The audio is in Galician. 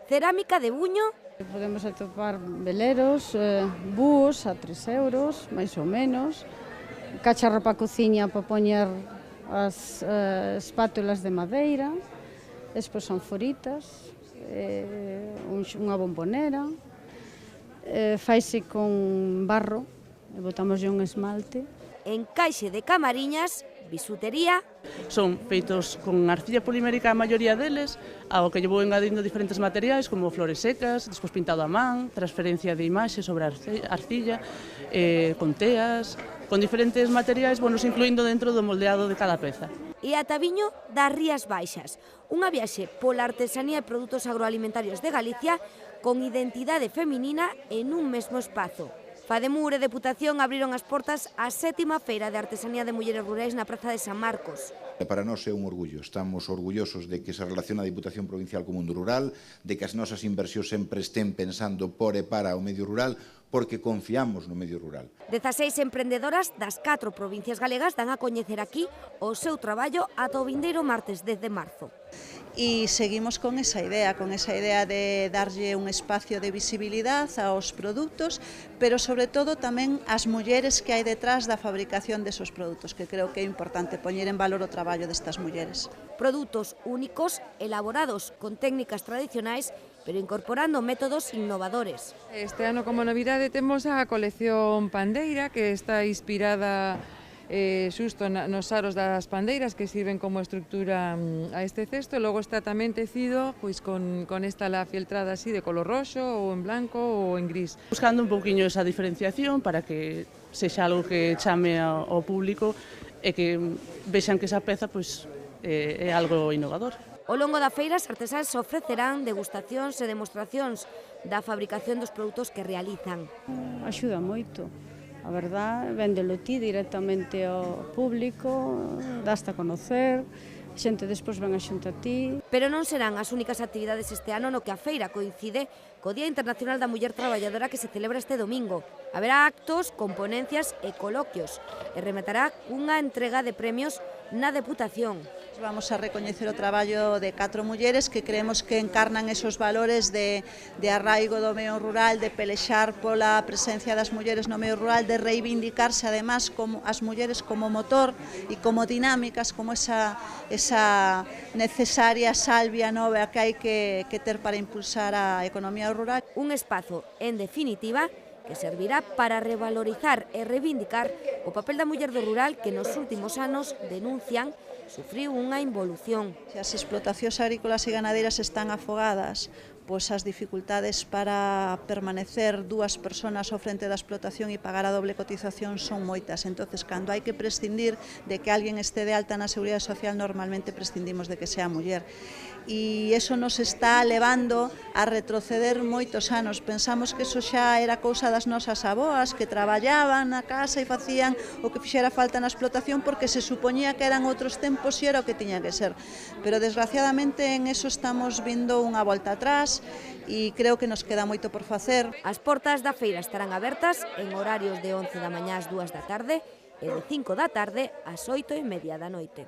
Cerámica de buño. Podemos atopar veleros, búhos a 3 euros, máis ou menos, cacharro para a cociña para poñer as espátulas de madeira, despois son foritas, unha bombonera, faise con barro, botamoslle un esmalte. Encaixe de camariñas, bisutería. Son feitos con arcilla polimérica a maioría deles, ao que lle vou engadindo diferentes materiais como flores secas, despois pintado a man, transferencia de imaxe sobre a arcilla, con teas, con diferentes materiais, incluindo dentro do moldeado de cada peza. E ata Viño das Rías Baixas, unha viaxe pola artesanía e produtos agroalimentarios de Galicia con identidade feminina en un mesmo espazo. Fademur e Deputación abriron as portas á 7ª Feira de Artesanía de Mulleres Rurais na Praza de San Marcos. Para nós é un orgullo, estamos orgullosos de que se relaciona a Diputación Provincial co mundo rural, de que as nosas inversións sempre estén pensando por e para o medio rural, porque confiamos no medio rural. 16 emprendedoras das 4 provincias galegas dan a coñecer aquí o seu traballo ata o vindeiro martes 10 de marzo. E seguimos con esa idea de darlle un espacio de visibilidade aos produtos, pero sobre todo tamén ás mulleres que hai detrás da fabricación desos produtos, que creo que é importante poñer en valor o traballo destas mulleres. Produtos únicos, elaborados con técnicas tradicionais, pero incorporando métodos innovadores. Este ano como novidade temos a colección Pandeira, que está inspirada xusto nos aros das pandeiras que sirven como estructura a este cesto. Logo está tamén tecido con esta la fieltrada así de color roxo ou en blanco ou en gris. Buscando un pouquiño esa diferenciación para que sexa algo que chame ao público e que vexan que esa peza é algo innovador. Ao longo da feira, as artesáns ofrecerán degustacións e demostracións da fabricación dos produtos que realizan. Axuda moito. A verdad, véndelo ti directamente ao público, daste a conocer, xente despois ven a xunta a ti. Pero non serán as únicas actividades este ano no que a feira coincide co Día Internacional da Muller Traballadora que se celebra este domingo. Haberá actos, componencias e coloquios e rematará unha entrega de premios na Deputación. Vamos a recoñecer o traballo de 4 mulleres que creemos que encarnan esos valores de arraigo do medio rural, de pelexar pola presencia das mulleres no medio rural, de reivindicarse además como as mulleres como motor e como dinámicas, como esa necesaria salvia nova que hai que ter para impulsar a economía rural. Un espazo, en definitiva, que servirá para revalorizar e reivindicar o papel da muller do rural que nos últimos anos denuncian sufriu unha involución. Se as explotacións agrícolas e ganaderas están afogadas, pois as dificultades para permanecer 2 persoas ao frente da explotación e pagar a doble cotización son moitas. Entonces, cando hai que prescindir de que alguén este de alta na Seguridade Social, normalmente prescindimos de que sea muller. E iso nos está levando a retroceder moitos anos. Pensamos que iso xa era cousa das nosas aboas, que traballaban na casa e facían o que fixera falta na explotación porque se supoñía que eran outros tempos e era o que tiña que ser. Pero desgraciadamente en eso estamos vindo unha volta atrás e creo que nos queda moito por facer. As portas da feira estarán abertas en horarios de 11 da mañá ás 2 da tarde e de 5 da tarde ás 8:30 da noite.